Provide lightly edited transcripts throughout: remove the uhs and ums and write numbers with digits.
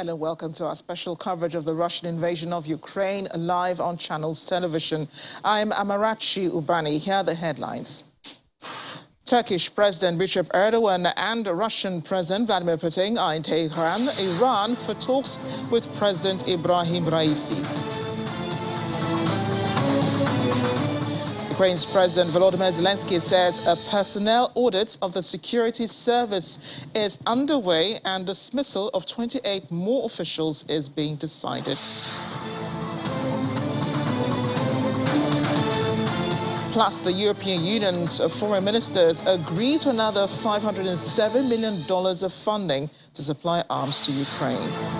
Hello, welcome to our special coverage of the Russian invasion of Ukraine, live on Channels Television. I'm Amarachi Ubani. Here are the headlines. Turkish President Recep Erdogan and Russian President Vladimir Putin are in Tehran, Iran, for talks with President Ibrahim Raisi. Ukraine's President Volodymyr Zelensky says a personnel audit of the security service is underway and dismissal of 28 more officials is being decided. Plus, the European Union's foreign ministers agreed to another $507 million of funding to supply arms to Ukraine.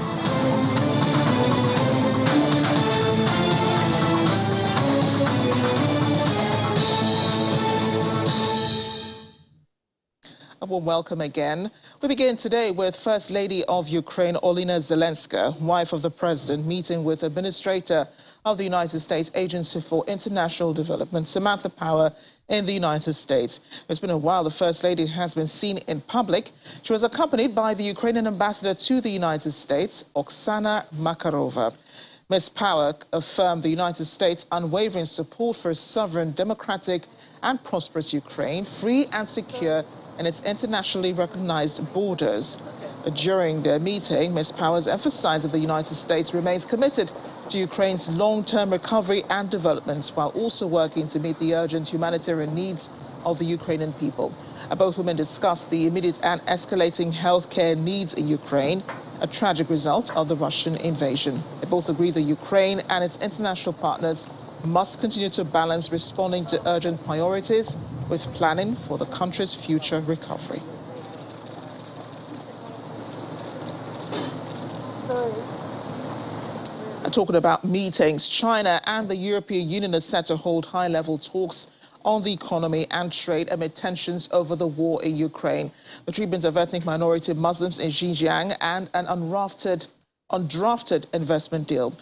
A warm welcome again. We begin today with First Lady of Ukraine, Olena Zelenska, wife of the president, meeting with Administrator of the United States Agency for International Development, Samantha Power, in the United States. It's been a while the First Lady has been seen in public. She was accompanied by the Ukrainian ambassador to the United States, Oksana Makarova. Ms. Power affirmed the United States' unwavering support for a sovereign, democratic and prosperous Ukraine, free and secure in its internationally recognized borders. During their meeting, Ms. Powers emphasized that the United States remains committed to Ukraine's long-term recovery and development, while also working to meet the urgent humanitarian needs of the Ukrainian people. Both women discussed the immediate and escalating healthcare needs in Ukraine, a tragic result of the Russian invasion. They both agreed that Ukraine and its international partners must continue to balance responding to urgent priorities with planning for the country's future recovery. Talking about meetings, China and the European Union are set to hold high-level talks on the economy and trade amid tensions over the war in Ukraine, the treatment of ethnic minority Muslims in Xinjiang, and an undrafted investment deal.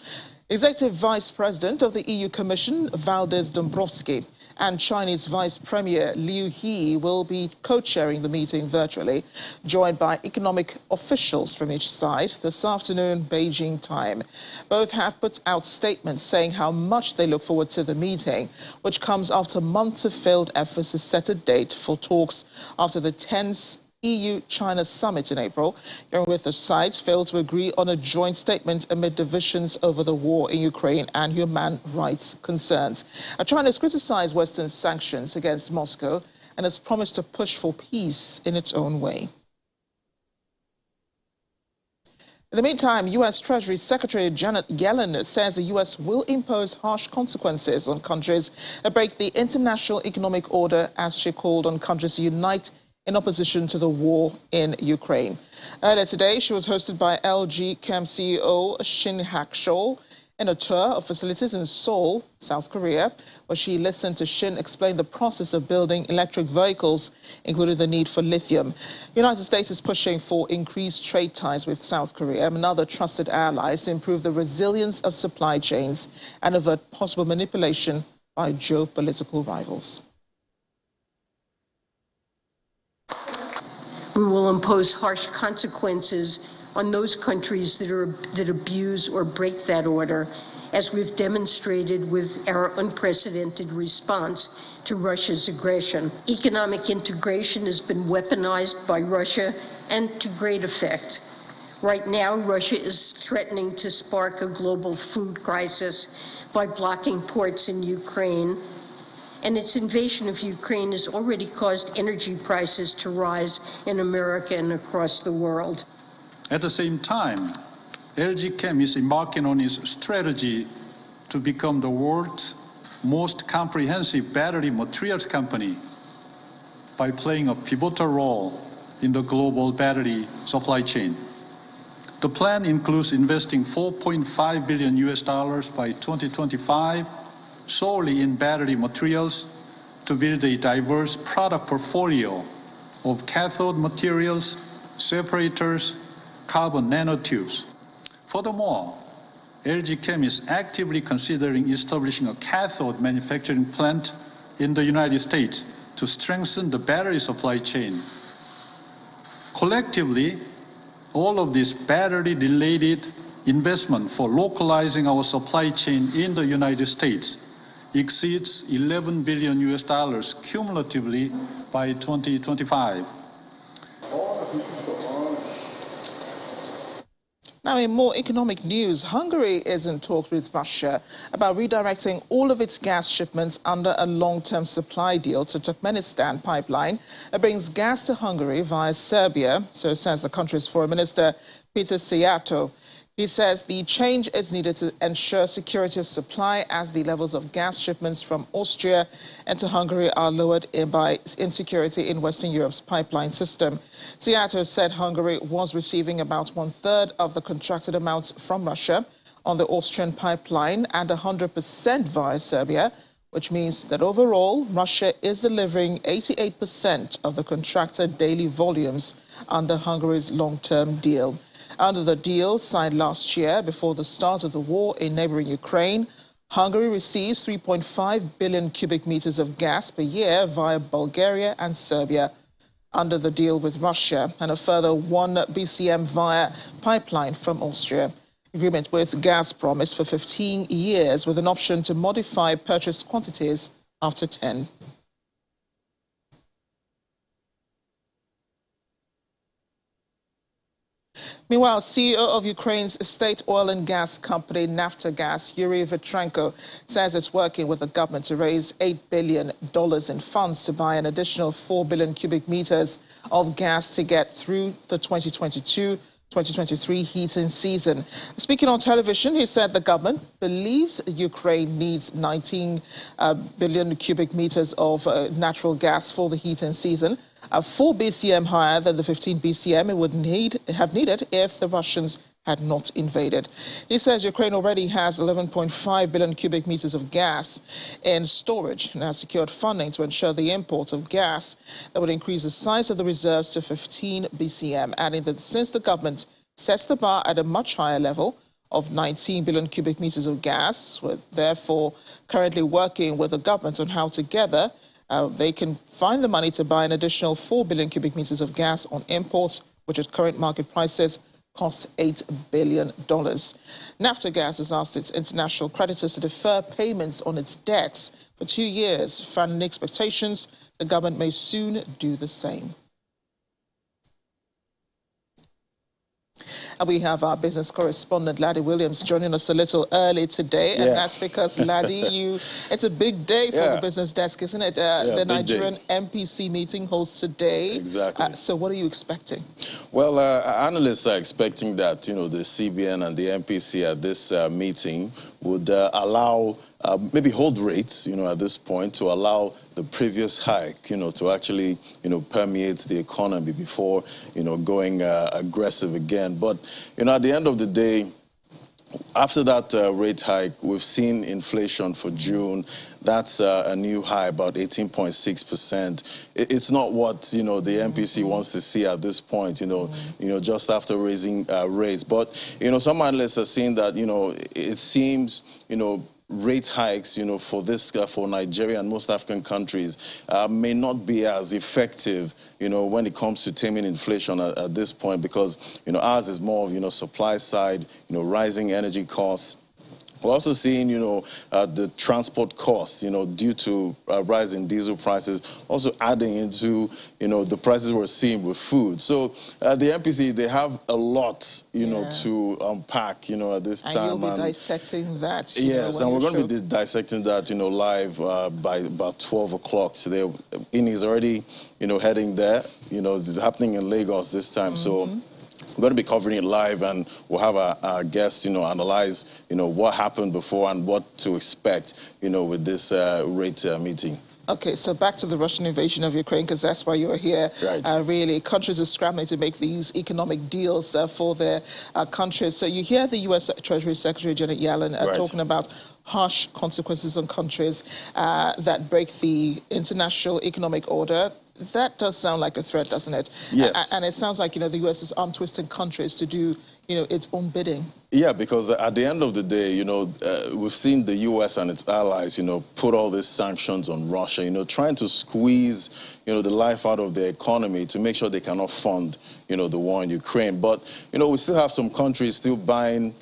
Executive Vice President of the EU Commission, Valdis Dombrovskis, and Chinese Vice Premier Liu He will be co-chairing the meeting virtually, joined by economic officials from each side this afternoon, Beijing time. Both have put out statements saying how much they look forward to the meeting, which comes after months of failed efforts to set a date for talks after the tense EU-China summit in April, during which the sides failed to agree on a joint statement amid divisions over the war in Ukraine and human rights concerns. China has criticized Western sanctions against Moscow and has promised to push for peace in its own way. In the meantime, U.S. Treasury Secretary Janet Yellen says the U.S. will impose harsh consequences on countries that break the international economic order, as she called on countries to unite in opposition to the war in Ukraine. Earlier today, she was hosted by LG Chem CEO Shin Hak-chol in a tour of facilities in Seoul, South Korea, where she listened to Shin explain the process of building electric vehicles, including the need for lithium. The United States is pushing for increased trade ties with South Korea and other trusted allies to improve the resilience of supply chains and avert possible manipulation by geopolitical rivals. We will impose harsh consequences on those countries that abuse or break that order, as we've demonstrated with our unprecedented response to Russia's aggression. Economic integration has been weaponized by Russia, and to great effect. Right now, Russia is threatening to spark a global food crisis by blocking ports in Ukraine, and its invasion of Ukraine has already caused energy prices to rise in America and across the world. At the same time, LG Chem is embarking on its strategy to become the world's most comprehensive battery materials company by playing a pivotal role in the global battery supply chain. The plan includes investing $4.5 billion by 2025 solely in battery materials to build a diverse product portfolio of cathode materials, separators, carbon nanotubes. Furthermore, LG Chem is actively considering establishing a cathode manufacturing plant in the United States to strengthen the battery supply chain. Collectively, all of this battery-related investment for localizing our supply chain in the United States exceeds $11 billion cumulatively by 2025. Now, in more economic news, Hungary is in talks with Russia about redirecting all of its gas shipments under a long-term supply deal to Turkmenistan pipeline that brings gas to Hungary via Serbia, so says the country's foreign minister, Peter Szijjártó. He says the change is needed to ensure security of supply as the levels of gas shipments from Austria into Hungary are lowered by insecurity in Western Europe's pipeline system. Szijjártó said Hungary was receiving about 1/3 of the contracted amounts from Russia on the Austrian pipeline and 100% via Serbia, which means that overall, Russia is delivering 88% of the contracted daily volumes under Hungary's long-term deal. Under the deal signed last year before the start of the war in neighboring Ukraine, Hungary receives 3.5 billion cubic meters of gas per year via Bulgaria and Serbia. Under the deal with Russia, and a further 1 BCM via pipeline from Austria. Agreement with Gazprom is for 15 years with an option to modify purchased quantities after 10. Meanwhile, CEO of Ukraine's state oil and gas company, Naftogaz, Yuri Vitrenko, says it's working with the government to raise $8 billion in funds to buy an additional 4 billion cubic meters of gas to get through the 2022-2023 heating season. Speaking on television, he said the government believes Ukraine needs 19 billion cubic meters of natural gas for the heating season, 4 BCM higher than the 15 BCM it would have needed if the Russians had not invaded. He says Ukraine already has 11.5 billion cubic meters of gas in storage and has secured funding to ensure the import of gas that would increase the size of the reserves to 15 BCM, adding that since the government sets the bar at a much higher level of 19 billion cubic meters of gas, we're therefore currently working with the government on how together they can find the money to buy an additional 4 billion cubic meters of gas on imports, which at current market prices cost $8 billion. Naftogaz has asked its international creditors to defer payments on its debts for 2 years, fanning expectations the government may soon do the same. And we have our business correspondent, Laddie Williams, joining us a little early today. And that's because, Laddie, it's a big day for the business desk, isn't it? The Nigerian MPC meeting holds today. Exactly. So what are you expecting? Well, analysts are expecting that, the CBN and the MPC at this meeting would allow, maybe hold rates, at this point to allow the previous hike, to actually, permeate the economy before, going aggressive again. But, at the end of the day, after that rate hike, we've seen inflation for June. That's a new high, about 18.6%. It's not what, the MPC wants to see at this point, just after raising rates. But, some analysts are saying that, it seems, rate hikes, for Nigeria and most African countries may not be as effective, when it comes to taming inflation at this point, because, ours is more of, supply side, rising energy costs. We're also seeing, the transport costs, due to rising diesel prices, also adding into, the prices we're seeing with food. So the MPC, they have a lot, to unpack, at this time. And you'll be dissecting that. Yes, and we're going to be dissecting that, live by about 12 o'clock today. Ini is already, heading there. It's happening in Lagos this time. So we're going to be covering it live, and we'll have our guests, analyze, what happened before and what to expect, with this rate meeting. Okay, so back to the Russian invasion of Ukraine, because that's why you're here. Right. Really, countries are scrambling to make these economic deals for their countries. So you hear the U.S. Treasury Secretary Janet Yellen talking about harsh consequences on countries that break the international economic order. That does sound like a threat, doesn't it? Yes. And it sounds like, the U.S. is arm twisting countries to do, its own bidding. Yeah, because at the end of the day, we've seen the U.S. and its allies, put all these sanctions on Russia, trying to squeeze, the life out of their economy to make sure they cannot fund, the war in Ukraine. But, we still have some countries still buying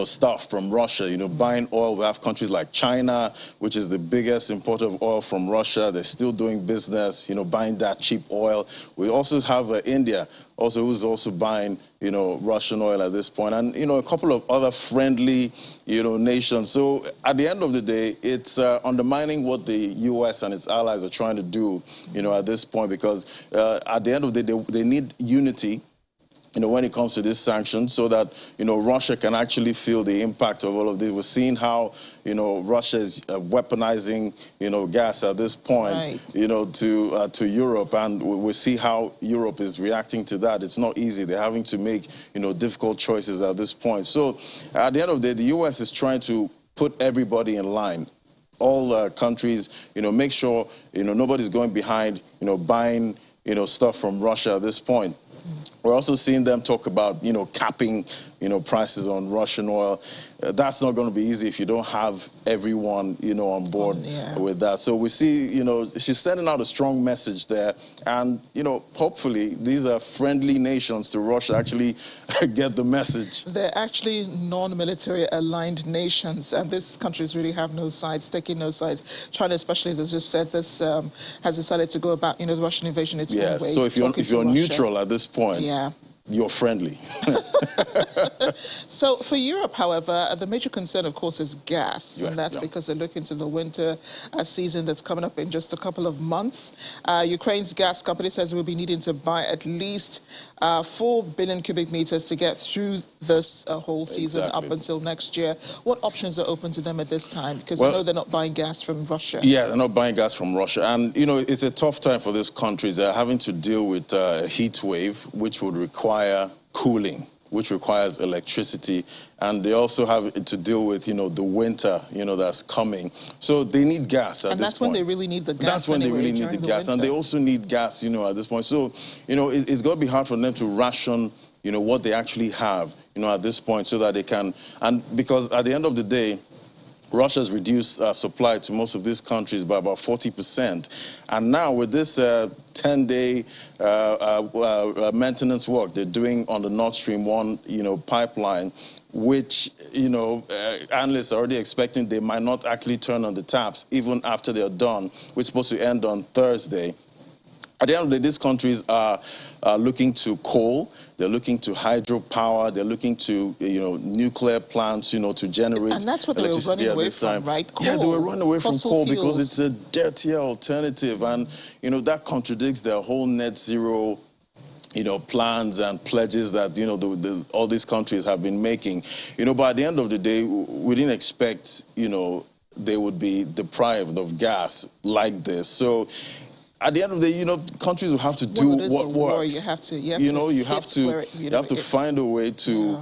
stuff from Russia, buying oil. We have countries like China, which is the biggest importer of oil from Russia. They're still doing business, buying that cheap oil. We also have India, who's also buying, Russian oil at this point. And, a couple of other friendly, nations. So at the end of the day, it's undermining what the U.S. and its allies are trying to do, at this point, because at the end of the day, they need unity, when it comes to this sanction, so that, Russia can actually feel the impact of all of this. We're seeing how, Russia is weaponizing, gas at this point, right, to Europe. And we see how Europe is reacting to that. It's not easy. They're having to make, difficult choices at this point. So at the end of the day, the U.S. is trying to put everybody in line. All countries, make sure, nobody's going behind, buying, stuff from Russia at this point. We're also seeing them talk about, capping, prices on Russian oil. That's not going to be easy if you don't have everyone, on board with that. So we see, she's sending out a strong message there. And, hopefully these are friendly nations to Russia actually get the message. They're actually non-military aligned nations, and these countries really have no sides, taking no sides. China especially, as just said, this has decided to go about, the Russian invasion its own way. So if you're neutral at this point, you're friendly. So for Europe, however, the major concern, of course, is gas. And that's because they're looking to the winter season that's coming up in just a couple of months. Ukraine's gas company says we'll be needing to buy at least 4 billion cubic meters to get through this whole season up until next year. What options are open to them at this time? Because I know they're not buying gas from Russia. Yeah, they're not buying gas from Russia. And, it's a tough time for these countries. They're having to deal with a heat wave, which would require cooling, which requires electricity, and they also have to deal with, the winter, that's coming. So they need gas at this point. And that's when they really need the gas. That's when they really need the gas, and they also need gas, at this point. So, it's got to be hard for them to ration, what they actually have, at this point, so that they can, and because at the end of the day, Russia's reduced supply to most of these countries by about 40%. And now with this 10-day maintenance work they're doing on the Nord Stream 1, pipeline, which, analysts are already expecting they might not actually turn on the taps even after they're done, which is supposed to end on Thursday. At the end of the day, these countries are looking to coal, they're looking to hydropower, they're looking to, nuclear plants, to generate. And that's what they were running away from, right? Coal. Yeah, they were running away from coal because it's a dirtier alternative. And, that contradicts their whole net zero, plans and pledges that, all these countries have been making. But at the end of the day, we didn't expect, they would be deprived of gas like this. So, at the end of the day, countries will have to do what works. You have to find a way to,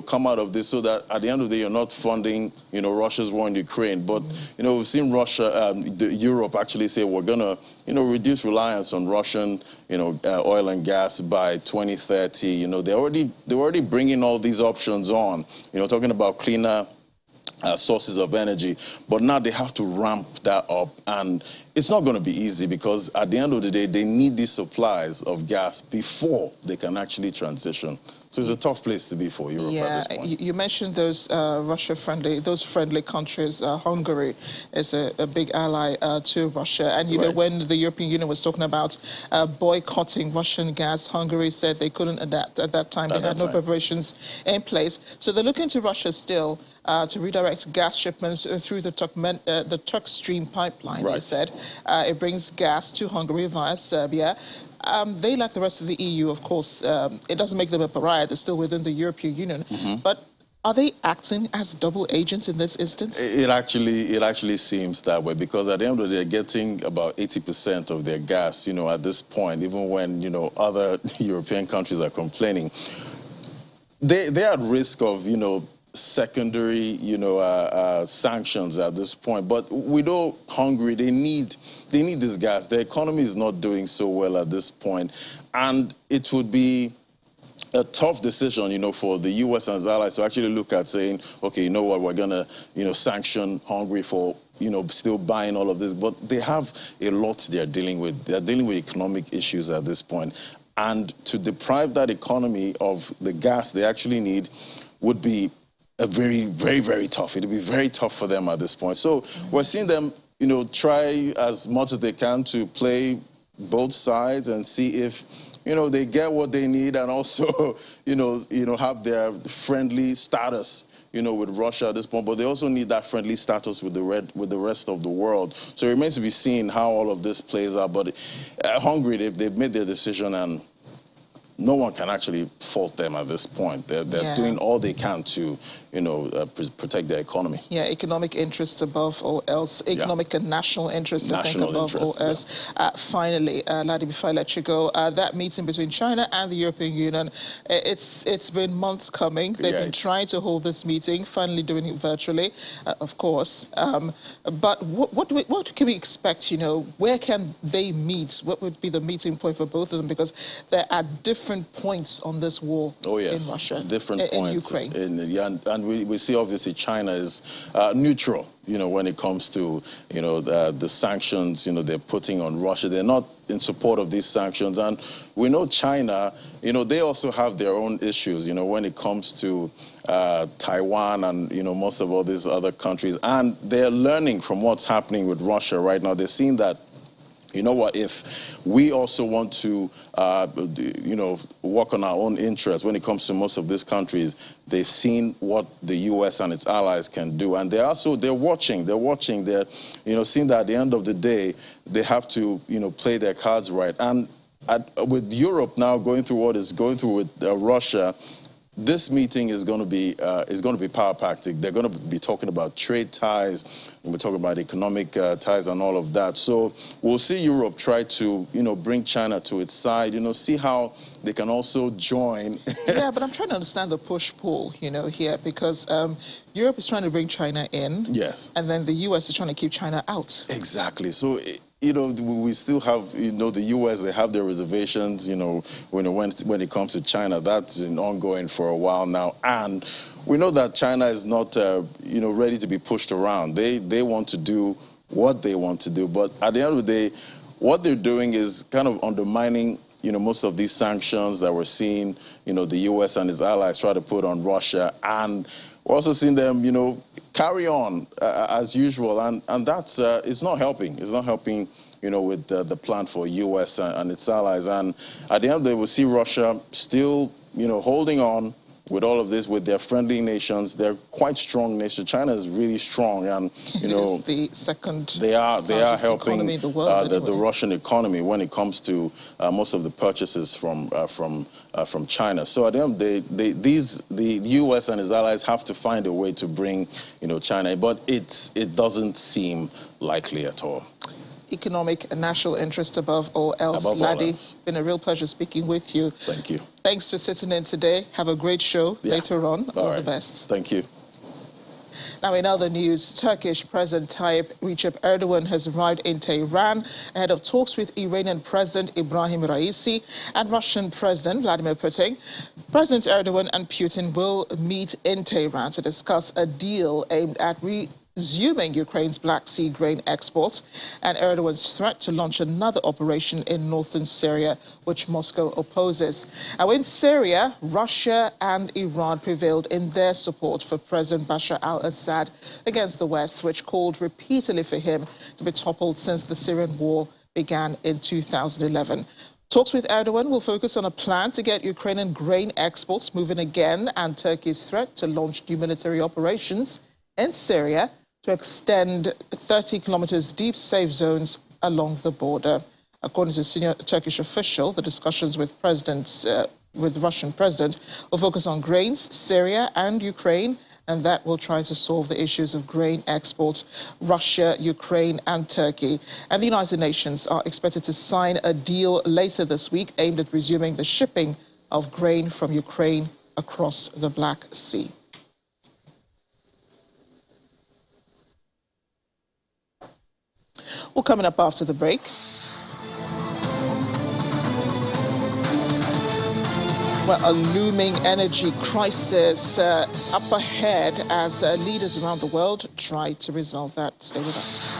come out of this so that at the end of the day, you're not funding, Russia's war in Ukraine. But, we've seen Europe actually say we're going to, reduce reliance on Russian, oil and gas by 2030. They're already bringing all these options on, talking about cleaner sources of energy, but now they have to ramp that up, and it's not going to be easy because at the end of the day, they need these supplies of gas before they can actually transition. So it's a tough place to be for Europe at this point. You mentioned those those friendly countries. Hungary is a big ally to Russia, and you know when the European Union was talking about boycotting Russian gas, Hungary said they couldn't adapt at that time. They had no preparations in place, so they're looking to Russia still to redirect gas shipments through the Turk Stream pipeline. They said it brings gas to Hungary via Serbia. They, like the rest of the EU, of course, it doesn't make them a pariah. They're still within the European Union. But are they acting as double agents in this instance? It actually seems that way, because at the end of the day, they're getting about 80% of their gas, at this point, even when, other European countries are complaining. They're at risk of, secondary, sanctions at this point. But we know Hungary, they need this gas. Their economy is not doing so well at this point, and it would be a tough decision, for the U.S. and its allies to actually look at saying, okay, you know what, we're gonna, sanction Hungary for, still buying all of this. But they have a lot they're dealing with. They're dealing with economic issues at this point. And to deprive that economy of the gas they actually need would be a very, very, very tough. It'll be very tough for them at this point. So we're seeing them, try as much as they can to play both sides and see if, they get what they need and also, have their friendly status, with Russia at this point. But they also need that friendly status with the rest of the world. So it remains to be seen how all of this plays out. But Hungary, they've made their decision, and no one can actually fault them at this point. They're doing all they can to, protect their economy. Yeah, economic interest above all else. Economic and national interest, I think, above all else. Finally, Ladi, before I let you go, that meeting between China and the European Union, it's been months coming. They've been trying to hold this meeting, finally doing it virtually, of course. But what can we expect, Where can they meet? What would be the meeting point for both of them? Because there are different points on this war in Russia, different points in Ukraine. And we see obviously China is neutral, when it comes to, the sanctions, they're putting on Russia. They're not in support of these sanctions. And we know China, they also have their own issues, when it comes to Taiwan and, most of all these other countries. And they're learning from what's happening with Russia right now. They're seeing that, if we also want to, work on our own interests when it comes to most of these countries, they've seen what the U.S. and its allies can do. And they're watching, they're, seeing that at the end of the day, they have to, play their cards right. And with Europe now going through what it's going through with Russia, this meeting is going to be power-packed. They're going to be talking about trade ties, and we're talking about economic ties and all of that. So we'll see Europe try to, bring China to its side, see how they can also join. Yeah, but I'm trying to understand the push-pull, here, because Europe is trying to bring China in. Yes. And then the U.S. is trying to keep China out. Exactly. So we still have, the U.S., they have their reservations, when it comes to China. That's been ongoing for a while now. And we know that China is not, ready to be pushed around. They want to do what they want to do. But at the end of the day, what they're doing is kind of undermining, most of these sanctions that we're seeing, the U.S. and its allies try to put on Russia. And we're also seeing them, carry on as usual, and that's it's not helping. It's not helping, with the plan for U.S. and its allies. And at the end of the day, we'll see Russia still, holding on with all of this, with their friendly nations. They're quite strong nations. China is really strong, and it's the second. They are helping in the world, the Russian economy when it comes to most of the purchases from China. So at the end of the day, the U.S. and its allies have to find a way to bring China, but it doesn't seem likely at all. Economic and national interest above all else. Ladi, it's been a real pleasure speaking with you. Thank you. Thanks for sitting in today. Have a great show later on. All the best. Thank you. Now, in other news, Turkish President Tayyip Recep Erdogan has arrived in Tehran ahead of talks with Iranian President Ibrahim Raisi and Russian President Vladimir Putin. Presidents Erdogan and Putin will meet in Tehran to discuss a deal aimed at resuming Ukraine's Black Sea grain exports and Erdogan's threat to launch another operation in northern Syria, which Moscow opposes. Now, in Syria, Russia and Iran prevailed in their support for President Bashar al-Assad against the West, which called repeatedly for him to be toppled since the Syrian war began in 2011. Talks with Erdogan will focus on a plan to get Ukrainian grain exports moving again and Turkey's threat to launch new military operations in Syria to extend 30 kilometers deep safe zones along the border. According to a senior Turkish official, the discussions with the Russian president will focus on grains, Syria and Ukraine, and that will try to solve the issues of grain exports, Russia, Ukraine and Turkey. And the United Nations are expected to sign a deal later this week aimed at resuming the shipping of grain from Ukraine across the Black Sea. Well, coming up after the break. Well, a looming energy crisis up ahead as leaders around the world try to resolve that. Stay with us.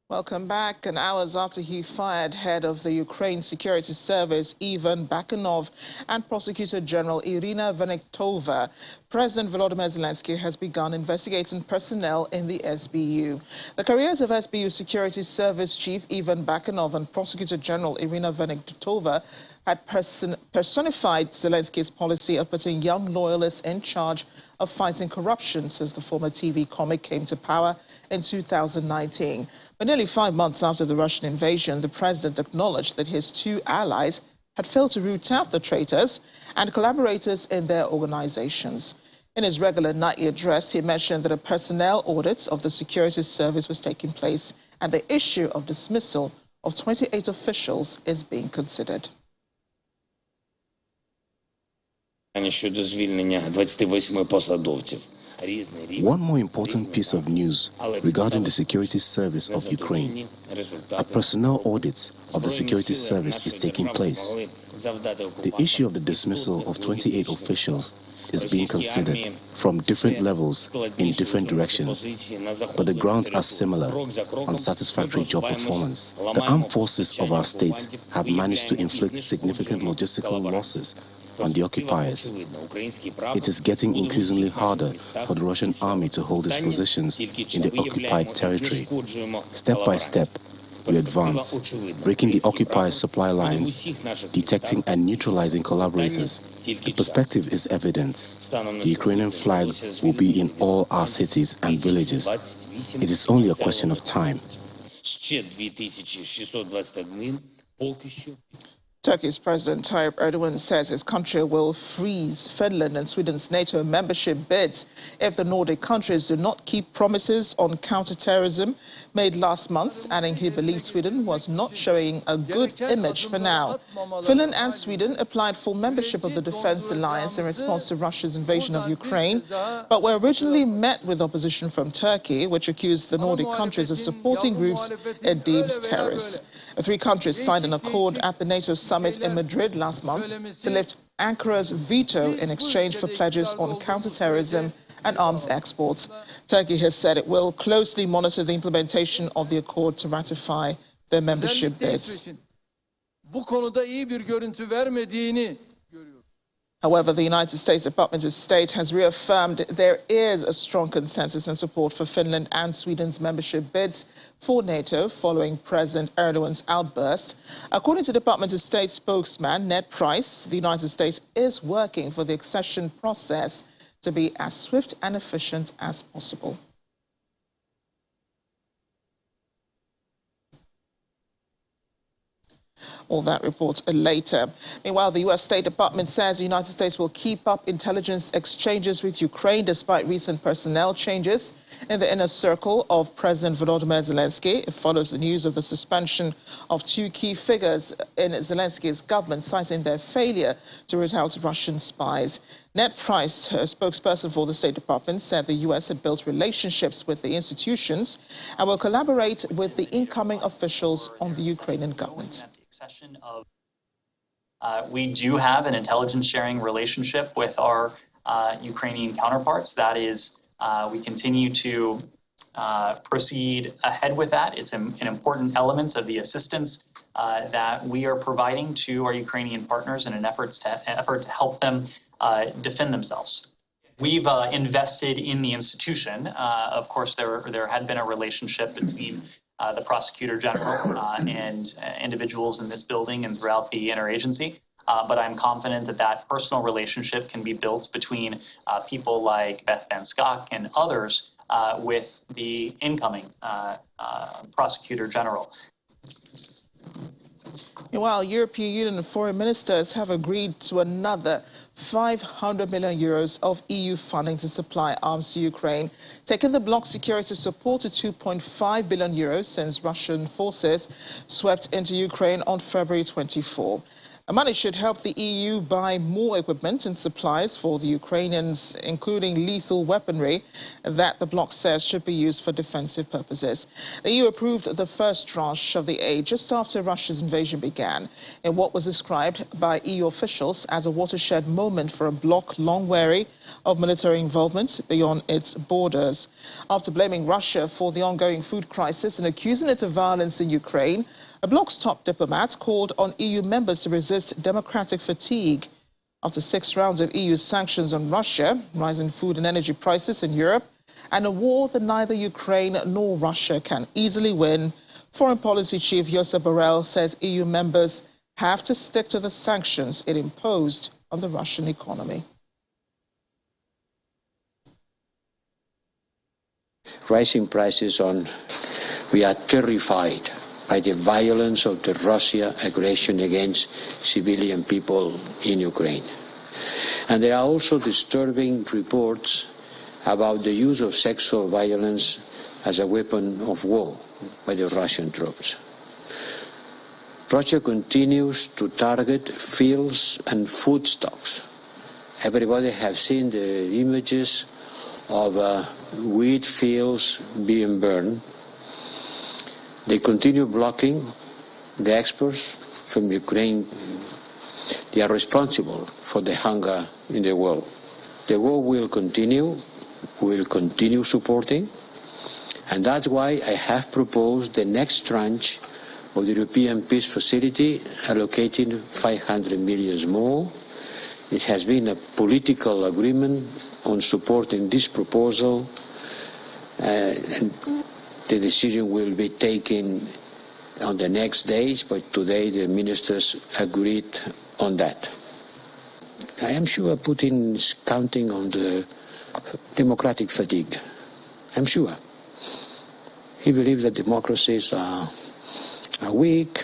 Welcome back. And hours after he fired head of the Ukraine Security Service, Ivan Bakanov, and Prosecutor General Irina Venediktova, President Volodymyr Zelensky has begun investigating personnel in the SBU. The careers of SBU Security Service Chief Ivan Bakanov and Prosecutor General Irina Venediktova had personified Zelensky's policy of putting young loyalists in charge of fighting corruption since the former TV comic came to power in 2019. But nearly 5 months after the Russian invasion, the president acknowledged that his two allies had failed to root out the traitors and collaborators in their organizations. In his regular nightly address, he mentioned that a personnel audit of the security service was taking place and the issue of dismissal of 28 officials is being considered. Щодо звільнення 28 посадовців. One more important piece of news regarding the security service of Ukraine. A personnel audit of the security service is taking place. The issue of the dismissal of 28 officials is being considered from different levels in different directions, but the grounds are similar: unsatisfactory job performance. The armed forces of our state have managed to inflict significant logistical losses on the occupiers. It is getting increasingly harder for the Russian army to hold its positions in the occupied territory. Step by step, we advance, breaking the occupiers' supply lines, detecting and neutralizing collaborators. The perspective is evident. The Ukrainian flag will be in all our cities and villages. It is only a question of time. Turkey's President Tayyip Erdogan says his country will freeze Finland and Sweden's NATO membership bids if the Nordic countries do not keep promises on counterterrorism made last month, adding he believed Sweden was not showing a good image for now. Finland and Sweden applied for membership of the Defense Alliance in response to Russia's invasion of Ukraine, but were originally met with opposition from Turkey, which accused the Nordic countries of supporting groups it deems terrorists. The three countries signed an accord at the NATO summit in Madrid last month to lift Ankara's veto in exchange for pledges on counterterrorism and arms exports. Turkey has said it will closely monitor the implementation of the accord to ratify their membership bids. However, the United States Department of State has reaffirmed there is a strong consensus and support for Finland and Sweden's membership bids for NATO following President Erdogan's outburst. According to Department of State spokesman Ned Price, the United States is working for the accession process to be as swift and efficient as possible. All that reports later. Meanwhile, the U.S. State Department says the United States will keep up intelligence exchanges with Ukraine despite recent personnel changes in the inner circle of President Volodymyr Zelensky. It follows the news of the suspension of two key figures in Zelensky's government, citing their failure to root out Russian spies. Ned Price, a spokesperson for the State Department, said the U.S. had built relationships with the institutions and will collaborate with the incoming officials on the Ukrainian government. We do have an intelligence sharing relationship with our Ukrainian counterparts. That is, we continue to proceed ahead with that. It's an important element of the assistance that we are providing to our Ukrainian partners in an effort to help them defend themselves. We've invested in the institution. Of course, there had been a relationship between the prosecutor general and individuals in this building and throughout the interagency. But I'm confident that that personal relationship can be built between people like Beth Van Schaack and others with the incoming prosecutor general. Meanwhile, European Union foreign ministers have agreed to another 500 million euros of EU funding to supply arms to Ukraine, taking the bloc's security support to 2.5 billion euros since Russian forces swept into Ukraine on February 24. The money should help the EU buy more equipment and supplies for the Ukrainians, including lethal weaponry that the bloc says should be used for defensive purposes. The EU approved the first tranche of the aid just after Russia's invasion began, in what was described by EU officials as a watershed moment for a bloc long wary of military involvement beyond its borders. After blaming Russia for the ongoing food crisis and accusing it of violence in Ukraine, a bloc's top diplomat called on EU members to resist democratic fatigue. After 6 rounds of EU sanctions on Russia, rising food and energy prices in Europe, and a war that neither Ukraine nor Russia can easily win, Foreign Policy Chief Josep Borrell says EU members have to stick to the sanctions it imposed on the Russian economy. Rising prices we are terrified by the violence of the Russia aggression against civilian people in Ukraine. And there are also disturbing reports about the use of sexual violence as a weapon of war by the Russian troops. Russia continues to target fields and food stocks. Everybody has seen the images of wheat fields being burned. They continue blocking the exports from Ukraine. They are responsible for the hunger in the world. The war will continue. We will continue supporting. And that's why I have proposed the next tranche of the European Peace Facility, allocating 500 million more. It has been a political agreement on supporting this proposal. And the decision will be taken on the next days, but today the ministers agreed on that. I am sure Putin is counting on the democratic fatigue. I'm sure. He believes that democracies are weak,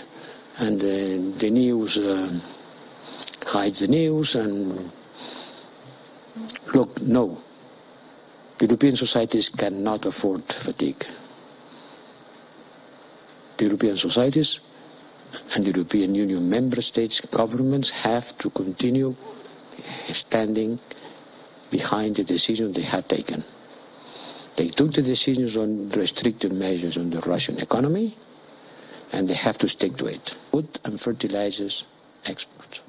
and the news hides the news. And look, no, the European societies cannot afford fatigue. The European societies and the European Union member states governments have to continue standing behind the decision they have taken. They took the decisions on restrictive measures on the Russian economy, and they have to stick to it. Food and fertilizers exports.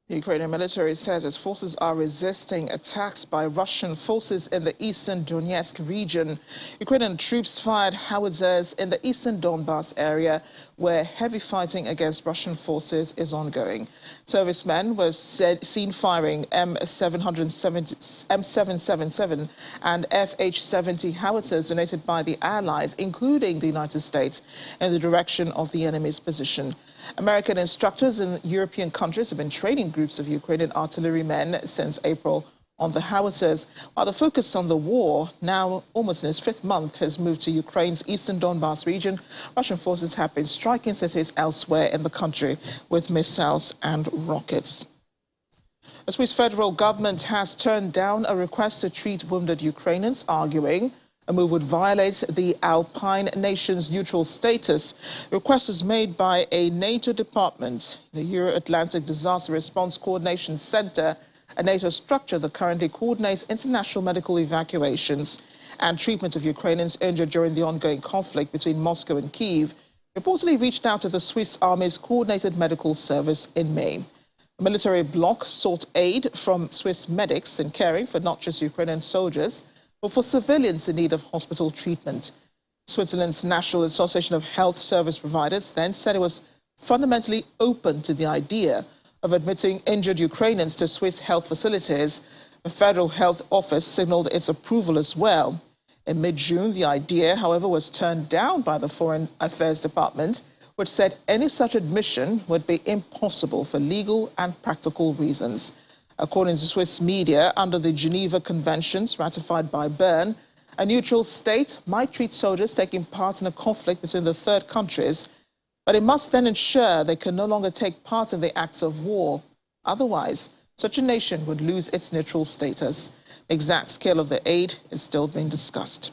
The Ukrainian military says its forces are resisting attacks by Russian forces in the eastern Donetsk region. Ukrainian troops fired howitzers in the eastern Donbas area, where heavy fighting against Russian forces is ongoing. Servicemen were seen firing M777 and FH-70 howitzers donated by the Allies, including the United States, in the direction of the enemy's position. American instructors in European countries have been training groups of Ukrainian artillerymen since April on the howitzers, while the focus on the war, now almost in its 5th month, has moved to Ukraine's eastern Donbas region. Russian forces have been striking cities elsewhere in the country with missiles and rockets. The Swiss federal government has turned down a request to treat wounded Ukrainians, arguing a move would violate the Alpine nation's neutral status. The request was made by a NATO department, the Euro-Atlantic Disaster Response Coordination Center, a NATO structure that currently coordinates international medical evacuations and treatment of Ukrainians injured during the ongoing conflict between Moscow and Kyiv, reportedly reached out to the Swiss Army's Coordinated Medical Service in May. The military bloc sought aid from Swiss medics in caring for not just Ukrainian soldiers, but for civilians in need of hospital treatment. Switzerland's National Association of Health Service Providers then said it was fundamentally open to the idea of admitting injured Ukrainians to Swiss health facilities. The Federal Health Office signaled its approval as well. In mid-June, the idea, however, was turned down by the Foreign Affairs Department, which said any such admission would be impossible for legal and practical reasons. According to Swiss media, under the Geneva Conventions ratified by Bern, a neutral state might treat soldiers taking part in a conflict between the third countries But it must then ensure they can no longer take part in the acts of war. Otherwise, such a nation would lose its neutral status. The exact scale of the aid is still being discussed.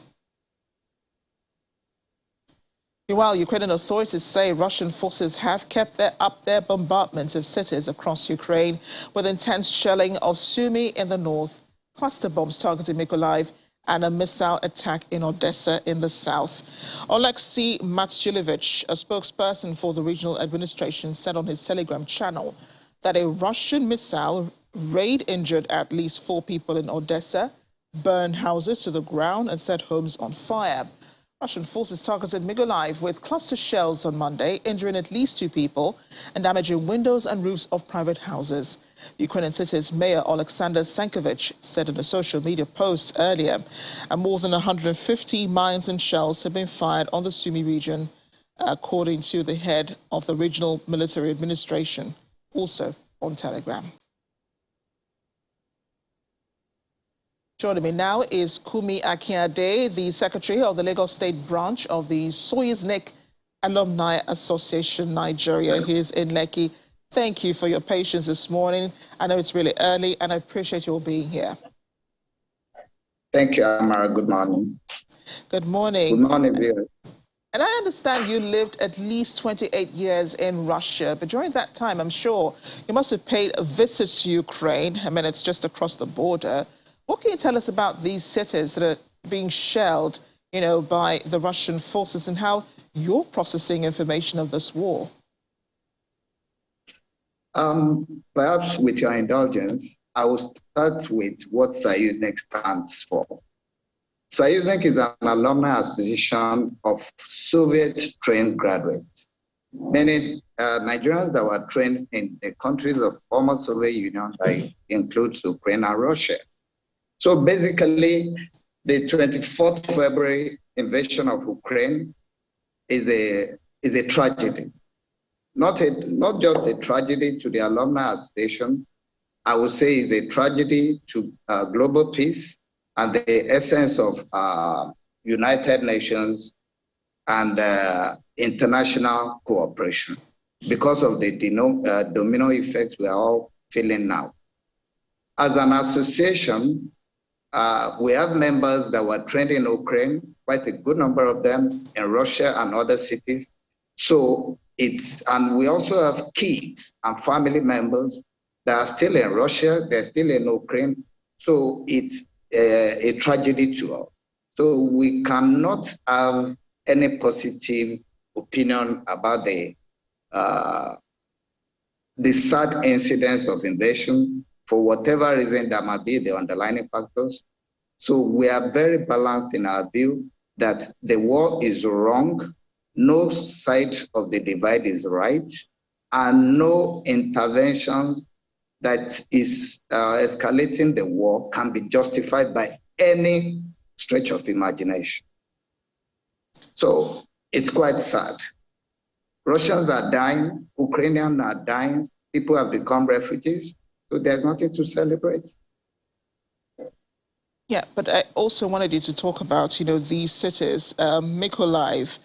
Meanwhile, Ukrainian authorities say Russian forces have kept up their bombardment of cities across Ukraine with intense shelling of Sumy in the north, cluster bombs targeting Mykolaiv, and a missile attack in Odessa in the south. Oleksiy Matsulevich, a spokesperson for the regional administration, said on his Telegram channel that a Russian missile raid injured at least 4 people in Odessa, burned houses to the ground, and set homes on fire. Russian forces targeted Mykolaiv with cluster shells on Monday, injuring at least 2 people and damaging windows and roofs of private houses. The Ukrainian city's mayor Alexander Sankovich said in a social media post earlier, and more than 150 mines and shells have been fired on the Sumy region, according to the head of the regional military administration, also on Telegram. Joining me now is Kumi Akinade, the secretary of the Lagos State branch of the Soyuznik Alumni Association Nigeria. He is in Lekki. Thank you for your patience this morning. I know it's really early, and I appreciate you all being here. Thank you, Amara. Good morning. Good morning. Good morning, viewers. And I understand you lived at least 28 years in Russia, but during that time, I'm sure you must have paid visits to Ukraine. I mean, it's just across the border. What can you tell us about these cities that are being shelled, by the Russian forces, and how you're processing information of this war? Perhaps with your indulgence, I will start with what Soyuznik stands for. Soyuznik is an alumni association of Soviet-trained graduates, meaning Nigerians that were trained in the countries of former Soviet Union, that includes Ukraine and Russia. So basically, the 24th February invasion of Ukraine is a tragedy. Not just a tragedy to the Alumni Association, I would say is a tragedy to global peace and the essence of United Nations and international cooperation because of the domino effects we are all feeling now. As an association, we have members that were trained in Ukraine, quite a good number of them in Russia and other cities. So and we also have kids and family members that are still in Russia, they're still in Ukraine. So it's a tragedy to all. So we cannot have any positive opinion about the sad incidents of invasion for whatever reason that might be the underlying factors. So we are very balanced in our view that the war is wrong, no side of the divide is right, and no interventions that is escalating the war can be justified by any stretch of imagination. So it's quite sad. Russians are dying, Ukrainians are dying, people have become refugees, so there's nothing to celebrate. Yeah, but I also wanted you to talk about, these cities, Mykolaiv,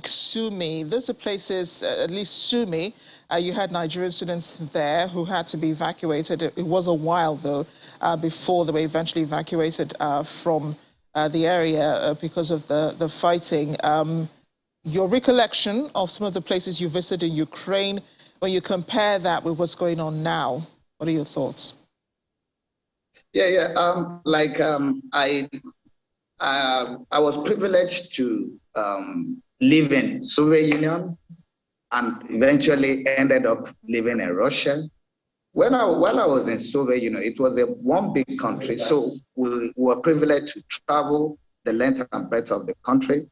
Sumy. Those are places, at least Sumy, you had Nigerian students there who had to be evacuated. It was a while, though, before they were eventually evacuated from the area because of the fighting. Your recollection of some of the places you visited in Ukraine, when you compare that with what's going on now, what are your thoughts? I was privileged to live in Soviet Union and eventually ended up living in Russia. While I was in Soviet Union, it was one big country, so we were privileged to travel the length and breadth of the country.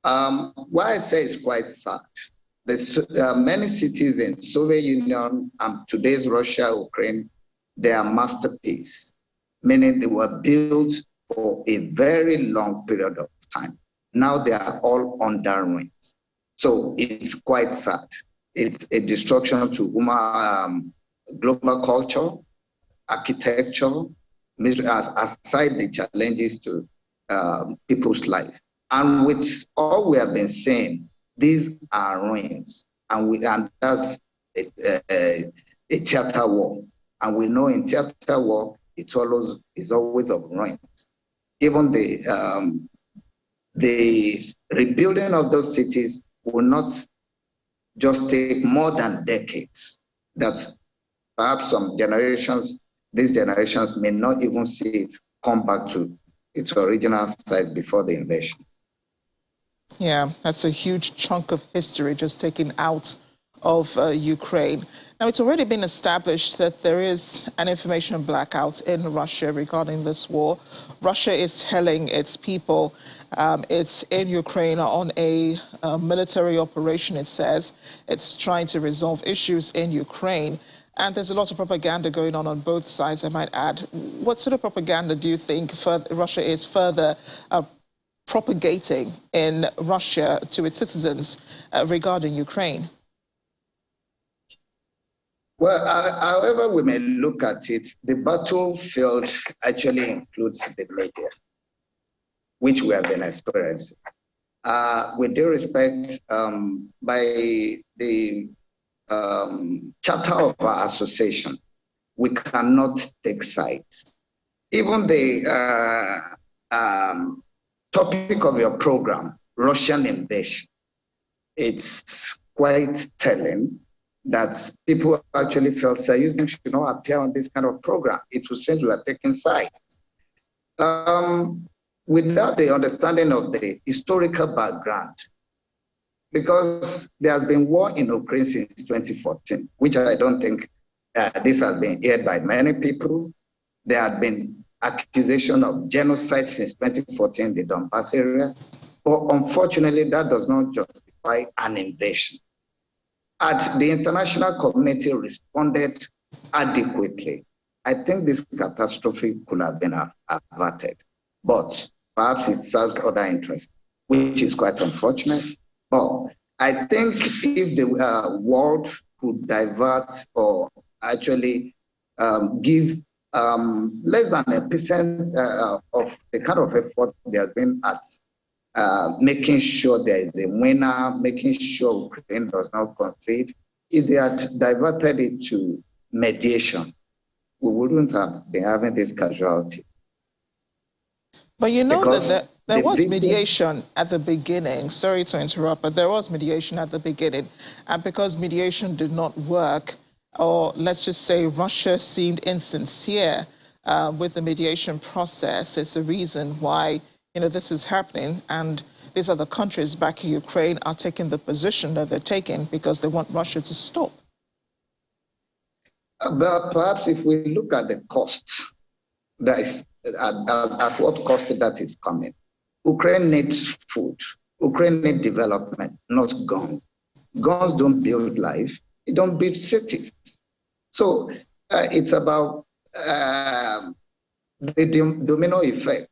Why I say it's quite sad. Many cities in Soviet Union and today's Russia, Ukraine, they are masterpieces, meaning they were built for a very long period of time. Now they are all under ruins. So it's quite sad. It's a destruction to global culture, architecture, aside the challenges to people's life. And with all we have been saying, these are ruins, and that's a theater war. And we know in theater war, it's always of ruins. Even the rebuilding of those cities will not just take more than decades. That perhaps these generations may not even see it come back to its original size before the invasion. Yeah, that's a huge chunk of history just taken out of Ukraine. Now, it's already been established that there is an information blackout in Russia regarding this war. Russia is telling its people it's in Ukraine on a military operation, it says. It's trying to resolve issues in Ukraine. And there's a lot of propaganda going on both sides, I might add. What sort of propaganda do you think Russia is further propagating in Russia to its citizens regarding Ukraine? Well, however we may look at it, the battlefield actually includes the media, which we have been experiencing. With due respect, by the charter of our association, we cannot take sides. Even the topic of your program, Russian invasion, it's quite telling that people actually felt Sayuzim should not appear on this kind of program. It would seem we are taking sides. Without the understanding of the historical background, because there has been war in Ukraine since 2014, which I don't think this has been heard by many people. There had been accusation of genocide since 2014 in the Donbass area, but unfortunately that does not justify an invasion. And the international community responded adequately. I think this catastrophe could have been averted, but perhaps it serves other interests, which is quite unfortunate. But I think if the world could divert or actually give less than 1% of the kind of effort there has been at making sure there is a winner, making sure Ukraine does not concede. If they had diverted it to mediation, we wouldn't have been having this casualty. But you know that there was mediation at the beginning. Sorry to interrupt, but there was mediation at the beginning. And because mediation did not work, or let's just say Russia seemed insincere with the mediation process, it's the reason why this is happening, and these other countries back in Ukraine are taking the position that they're taking because they want Russia to stop. But perhaps if we look at the cost, that is at what cost that is coming. Ukraine needs food. Ukraine needs development, not guns. Guns don't build life. It don't build cities. So it's about the domino effect.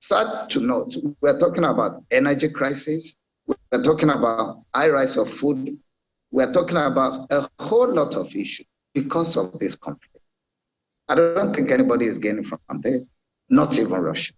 Sad to note, we're talking about energy crisis, we're talking about high rise of food, we're talking about a whole lot of issues because of this conflict. I don't think anybody is gaining from this, not even Russia.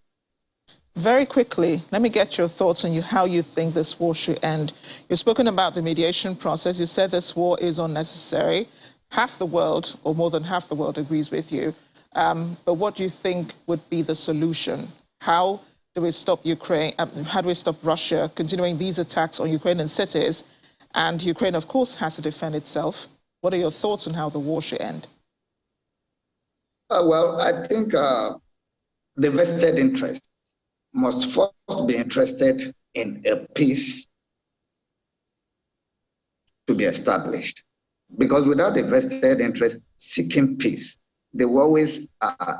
Very quickly, let me get your thoughts on how you think this war should end. You've spoken about the mediation process. You said this war is unnecessary. Half the world, or more than half the world, agrees with you. But what do you think would be the solution? How do we stop Ukraine? How do we stop Russia continuing these attacks on Ukrainian cities? And Ukraine, of course, has to defend itself. What are your thoughts on how the war should end? Well, I think the vested interest must first be interested in a peace to be established. Because without a vested interest seeking peace, they will always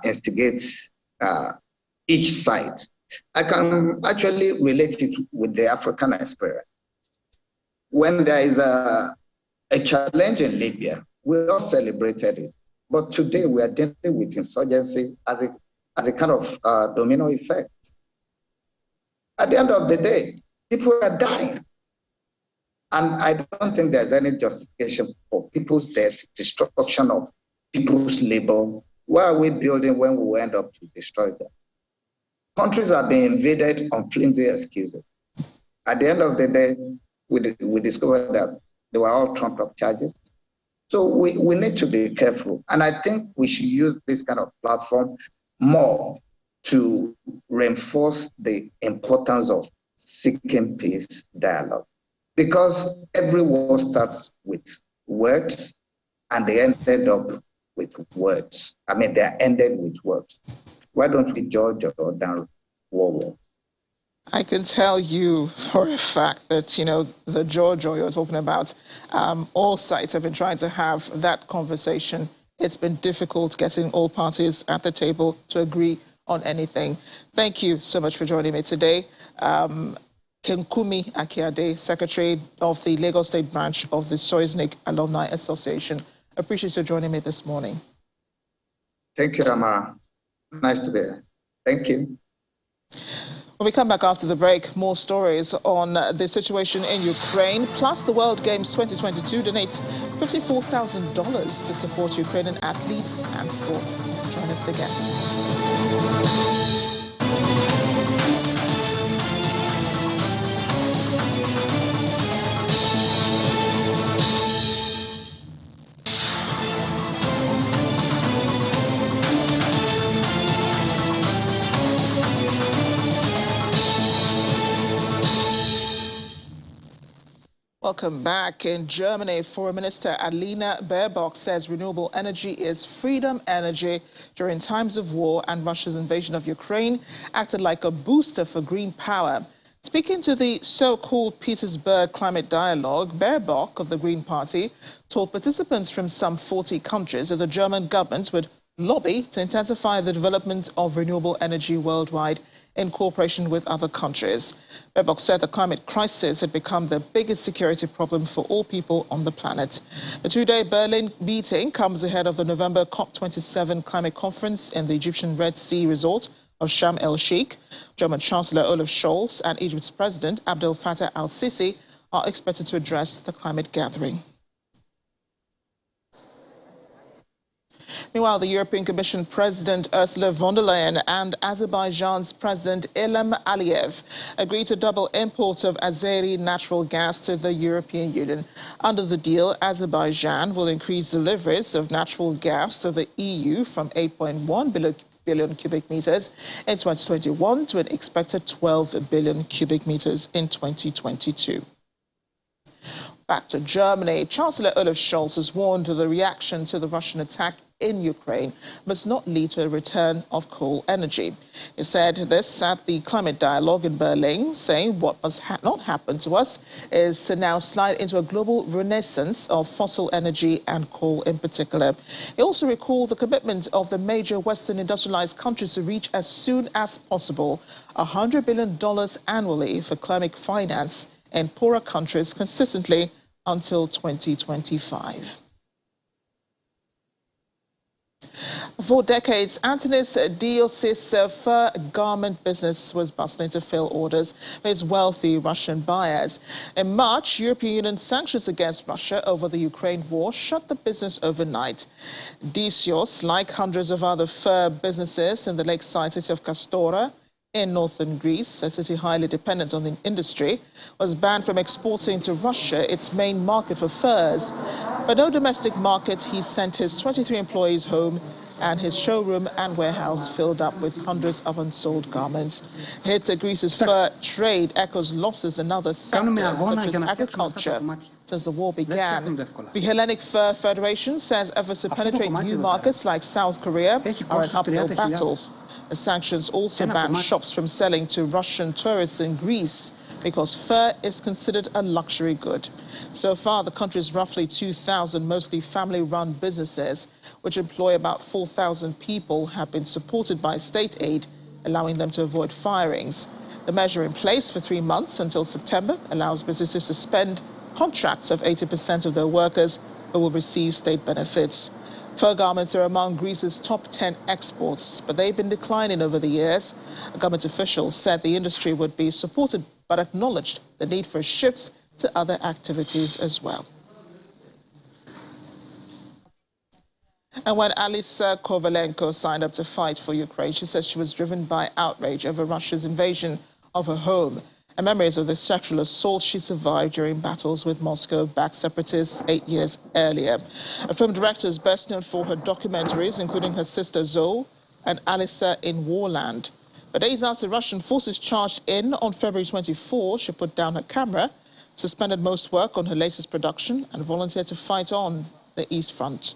instigate each side. I can actually relate it with the African experience. When there is a challenge in Libya, we all celebrated it. But today we are dealing with insurgency as a kind of domino effect. At the end of the day, people are dying. And I don't think there's any justification for people's death, destruction of people's labor. Why are we building when we will end up to destroy them? Countries are being invaded on flimsy excuses. At the end of the day, we discovered that they were all trumped up charges. So we need to be careful. And I think we should use this kind of platform more to reinforce the importance of seeking peace dialogue. Because every war starts with words and they ended up with words. I mean, they are ended with words. Why don't we judge or down war? I can tell you for a fact that, you know, the Georgia you're talking about, all sides have been trying to have that conversation. It's been difficult getting all parties at the table to agree on anything. Thank you so much for joining me today. Kenkumi Akiade, Secretary of the Lagos State Branch of the Soiznik Alumni Association. Appreciate you joining me this morning. Thank you, Amara. Nice to be here. Thank you. When we come back after the break, more stories on the situation in Ukraine, plus the World Games 2022 donates $54,000 to support Ukrainian athletes and sports. Join us again. Welcome back. In Germany, Foreign Minister Annalena Baerbock says renewable energy is freedom energy during times of war, and Russia's invasion of Ukraine acted like a booster for green power. Speaking to the so-called Petersburg Climate Dialogue, Baerbock of the Green Party told participants from some 40 countries that the German government would lobby to intensify the development of renewable energy worldwide in cooperation with other countries. Baerbock said the climate crisis had become the biggest security problem for all people on the planet. The two-day Berlin meeting comes ahead of the November COP27 climate conference in the Egyptian Red Sea resort of Sharm el-Sheikh. German Chancellor Olaf Scholz and Egypt's President Abdel Fattah al-Sisi are expected to address the climate gathering. Meanwhile, the European Commission President Ursula von der Leyen and Azerbaijan's President Ilham Aliyev agreed to double imports of Azeri natural gas to the European Union. Under the deal, Azerbaijan will increase deliveries of natural gas to the EU from 8.1 billion cubic meters in 2021 to an expected 12 billion cubic meters in 2022. Back to Germany, Chancellor Olaf Scholz has warned the reaction to the Russian attack in Ukraine must not lead to a return of coal energy. He said this at the climate dialogue in Berlin, saying what must not happen to us is to now slide into a global renaissance of fossil energy and coal in particular. He also recalled the commitment of the major Western industrialized countries to reach as soon as possible $100 billion annually for climate finance in poorer countries consistently until 2025. For decades, Anthony's Diocese fur garment business was bustling to fill orders for its wealthy Russian buyers. In March, European Union sanctions against Russia over the Ukraine war shut the business overnight. Diocese, like hundreds of other fur businesses in the lakeside city of Kastora, in northern Greece, a city highly dependent on the industry, was banned from exporting to Russia, its main market for furs. But no domestic market, he sent his 23 employees home and his showroom and warehouse filled up with hundreds of unsold garments. Hit to Greece's fur trade echoes losses in other sectors, such as agriculture, since the war began. The Hellenic Fur Federation says efforts to penetrate new markets like South Korea are an uphill battle. The sanctions also ban shops from selling to Russian tourists in Greece because fur is considered a luxury good. So far, the country's roughly 2,000 mostly family-run businesses, which employ about 4,000 people, have been supported by state aid, allowing them to avoid firings. The measure in place for 3 months until September allows businesses to suspend contracts of 80% of their workers who will receive state benefits. Fur garments are among Greece's top 10 exports, but they've been declining over the years. Government officials said the industry would be supported, but acknowledged the need for shifts to other activities as well. And when Alisa Kovalenko signed up to fight for Ukraine, she said she was driven by outrage over Russia's invasion of her home. and memories of the sexual assault she survived during battles with Moscow-backed separatists 8 years earlier. A film director is best known for her documentaries, including her sister Zoe and Alisa in Warland. But days after Russian forces charged in on February 24, she put down her camera, suspended most work on her latest production, and volunteered to fight on the East Front.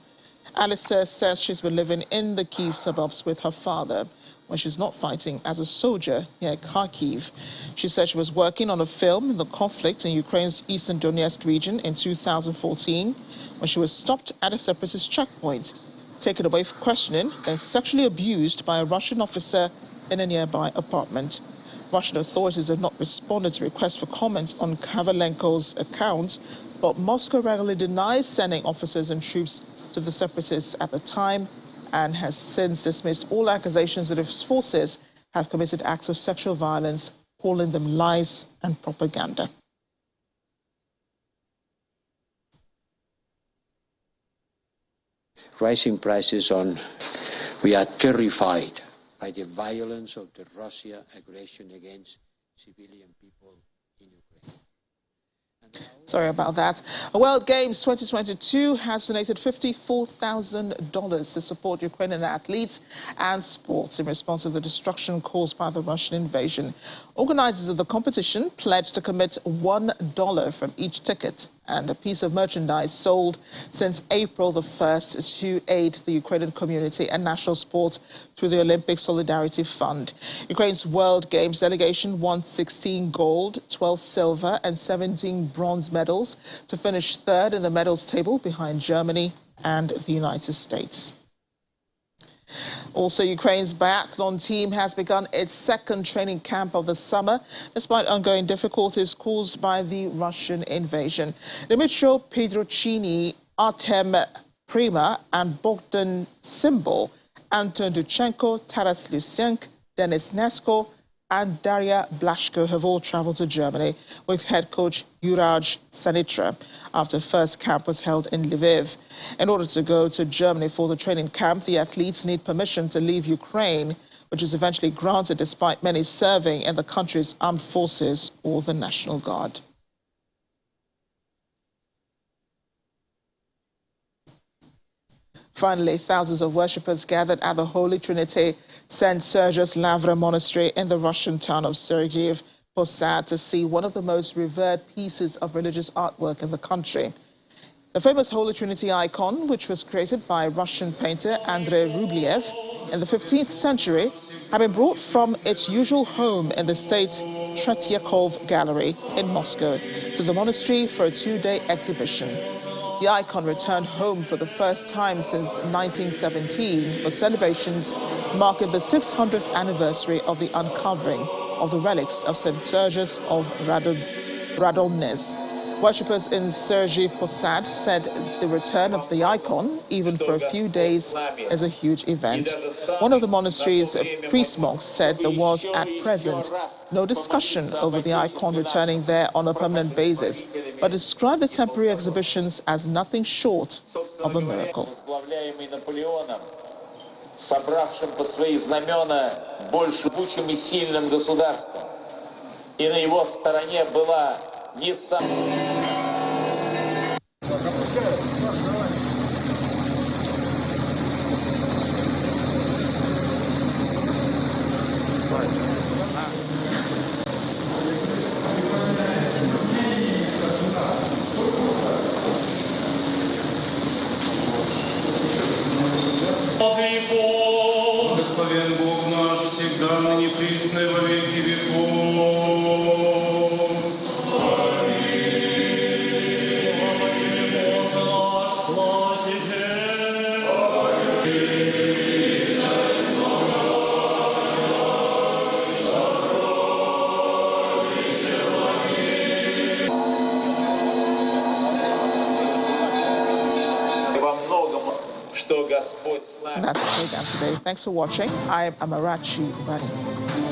Alisa says she's been living in the Kyiv suburbs with her father when she's not fighting as a soldier near Kharkiv. She said she was working on a film in the conflict in Ukraine's eastern Donetsk region in 2014 when she was stopped at a separatist checkpoint, taken away for questioning, then sexually abused by a Russian officer in a nearby apartment. Russian authorities have not responded to requests for comments on Kavalenko's account, but Moscow regularly denies sending officers and troops to the separatists at the time and has since dismissed all accusations that its forces have committed acts of sexual violence, calling them lies and propaganda. Rising prices on, we are terrified by the violence of the Russia aggression against civilian people in Ukraine. Sorry about that. World Games 2022 has donated $54,000 to support Ukrainian athletes and sports in response to the destruction caused by the Russian invasion. Organizers of the competition pledged to commit $1 from each ticket and a piece of merchandise sold since April the 1st to aid the Ukrainian community and national sports through the Olympic Solidarity Fund. Ukraine's World Games delegation won 16 gold, 12 silver and 17 bronze medals to finish third in the medals table behind Germany and the United States. Also, Ukraine's biathlon team has begun its second training camp of the summer, despite ongoing difficulties caused by the Russian invasion. Dmytro Pedrocini, Artem Prima and Bogdan Symbol, Anton Duchenko, Taras Lysenko, Denis Nesko and Daria Blashko have all traveled to Germany with head coach Juraj Sanitra after first camp was held in Lviv. In order to go to Germany for the training camp, the athletes need permission to leave Ukraine, which is eventually granted despite many serving in the country's armed forces or the National Guard. Finally, thousands of worshippers gathered at the Holy Trinity St. Sergius Lavra Monastery in the Russian town of Sergiev Posad to see one of the most revered pieces of religious artwork in the country. The famous Holy Trinity icon, which was created by Russian painter Andrei Rublev in the 15th century, had been brought from its usual home in the state Tretyakov Gallery in Moscow to the monastery for a two-day exhibition. The icon returned home for the first time since 1917 for celebrations marking the 600th anniversary of the uncovering of the relics of St. Sergius of Radonezh. Worshippers in Sergiev Posad said the return of the icon, even for a few days, is a huge event. One of the monastery's priest monks said there was, at present, no discussion over the icon returning there on a permanent basis, but described the temporary exhibitions as nothing short of a miracle. Собравшим под свои знамена больше могучим и сильным государством. И на его стороне была не Благословен Бог наш, всегда ныне присно и во веки веков. And that's the program today. Thanks for watching. I am Amarachi Bani.